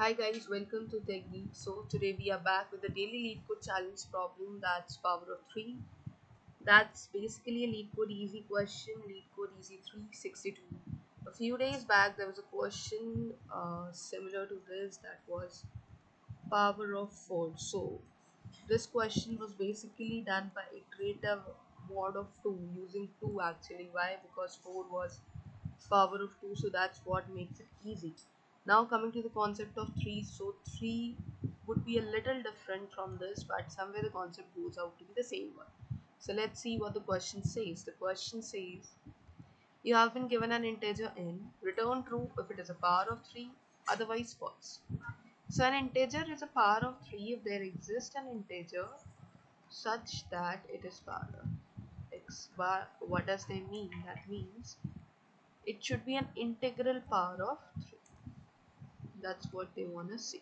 Hi guys, welcome to Tech Geek. So today we are back with the daily Leetcode challenge problem, that's power of 3. That's basically a Leetcode easy question, Leetcode easy 362. A few days back there was a question similar to this, that was power of 4. So this question was basically done by iterative mod of 2 using 2 actually. Why? Because 4 was power of 2, so that's what makes it easy. Now coming to the concept of 3, so 3 would be a little different from this, but somewhere the concept goes out to be the same one. So let's see what the question says. The question says, you have been given an integer n, return true if it is a power of 3, otherwise false. So an integer is a power of 3 if there exists an integer such that it is power of x bar. What does that mean? That means it should be an integral power of 3. That's what they want to see.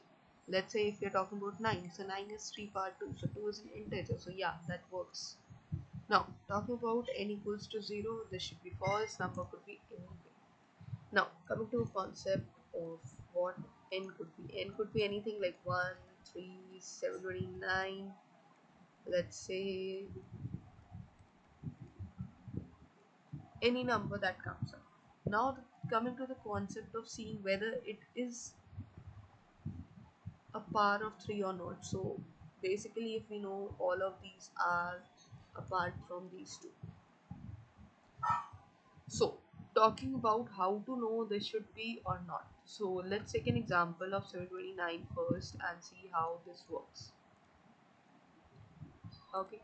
Let's say if you're talking about 9, so 9 is 3 power 2, so 2 is an integer, so yeah, that works. Now talking about n equals to 0, this should be false, number could be anything. Now coming to a concept of what n could be. N could be anything like 1, 3, 729, let's say any number that comes up. Now coming to the concept of seeing whether it is a power of 3 or not. So basically if we know all of these are apart from these two. So talking about how to know this should be or not. So let's take an example of 729 first and see how this works. Okay,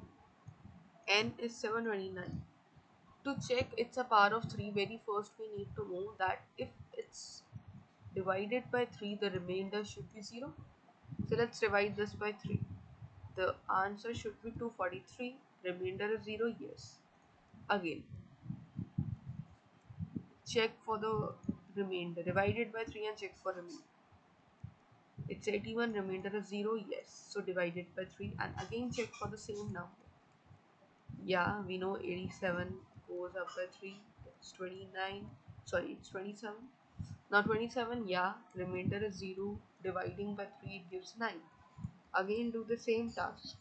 n is 729. To check it's a power of 3, very first we need to know that if it's divided by 3, the remainder should be 0. So let's divide this by 3. The answer should be 243. Remainder is 0. Yes. Again, check for the remainder. Divide it by 3 and check for remainder. It's 81. Remainder is 0. Yes. So divide it by 3 and again check for the same number. Yeah, we know 87 goes up by 3. It's 29. Sorry, it's 27. Now 27. Yeah. Remainder is 0. Dividing by 3 it gives 9. Again do the same task.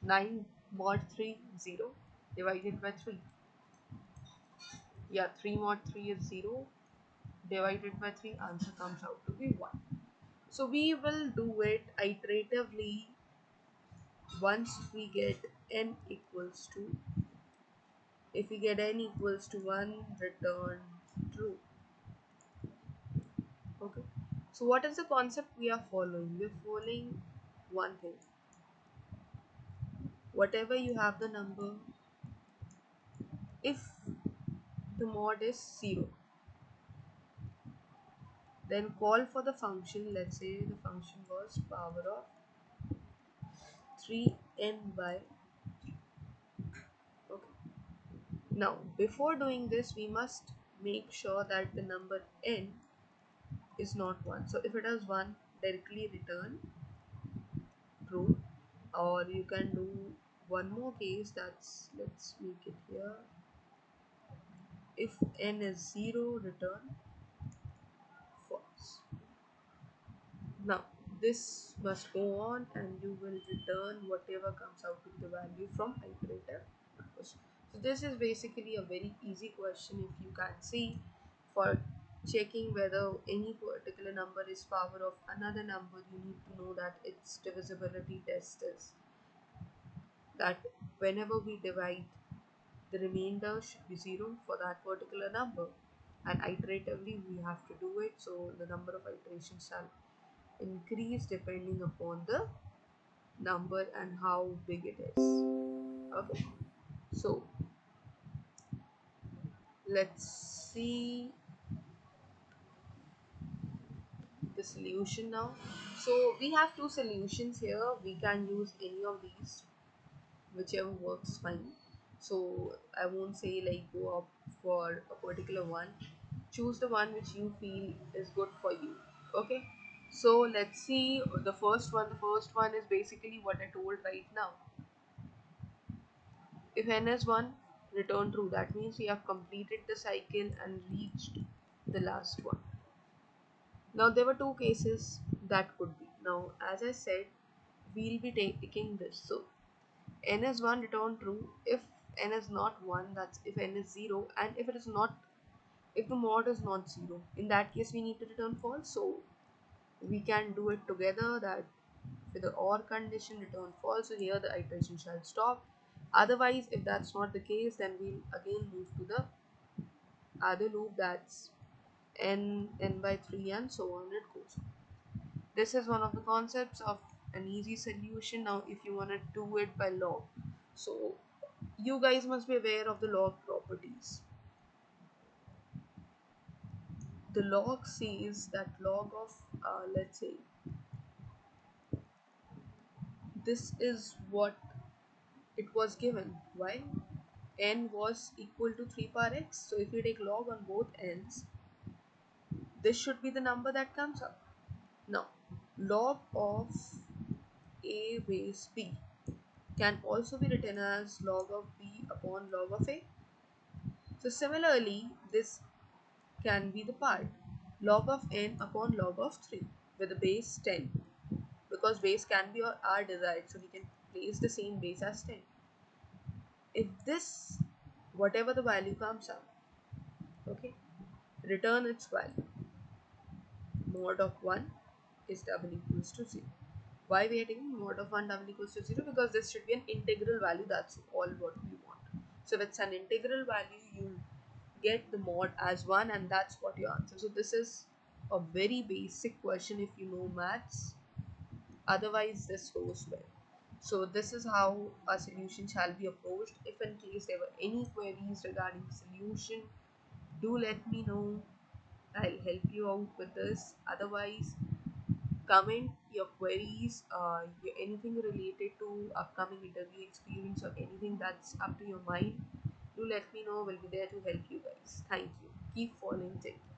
9 mod 3 0. Divided by 3. Yeah, 3 mod 3 is 0. Divided by 3, answer comes out to be 1. So we will do it iteratively once we get n equals to, if we get n equals to 1, return true. Okay, so what is the concept we are following? We are following one thing. Whatever you have the number, if the mod is 0, then call for the function. Let's say the function was power of 3n by. Okay, now before doing this we must make sure that the number n is not 1. So if it is 1, directly return true, or you can do one more case, that's, let's make it here, if n is 0, return false. Now this must go on and you will return whatever comes out with the value from iterative numbers. So this is basically a very easy question. If you can see, for checking whether any particular number is power of another number, you need to know that its divisibility test is that whenever we divide, the remainder should be 0 for that particular number, and iteratively we have to do it, so the number of iterations shall increase depending upon the number and how big it is. Okay, so let's see the solution now. So we have two solutions here. We can use any of these, whichever works fine. So I won't say like go up for a particular one. Choose the one which you feel is good for you. Okay, so let's see the first one. The first one is basically what I told right now. If n is 1, return true. That means we have completed the cycle and reached the last one. Now there were two cases. that could be. Now, as I said, we'll be taking this. So n is 1, return true. If n is not 1, that's if n is 0, and if it is not, if the mod is not 0, in that case we need to return false. So we can do it together, that with the or condition return false. So here the iteration shall stop. Otherwise, if that's not the case, then we'll again move to the other loop, that's n by 3 and so on it goes. This is one of the concepts of an easy solution. Now if you want to do it by log, so you guys must be aware of the log properties. The log says that log of let's say this is what it was given. Why? N was equal to 3 power x. So if you take log on both ends, this should be the number that comes up. Now, log of a base b can also be written as log of b upon log of a. So similarly, this can be the part log of n upon log of 3 with the base 10, because base can be our desired, so we can place the same base as 10. If this, whatever the value comes up, okay, return its value. Mod of 1 is double equals to 0. Why we are taking mod of 1 double equals to 0? Because this should be an integral value. That's all what we want. So if it's an integral value, you get the mod as 1, and that's what your answer. So this is a very basic question if you know maths. Otherwise, this goes well. So this is how a solution shall be approached. If in case there were any queries regarding solution, do let me know. I'll help you out with this. Otherwise, comment your queries, anything related to upcoming interview experience or anything that's up to your mind. Do let me know. We'll be there to help you guys. Thank you. Keep following. Take care.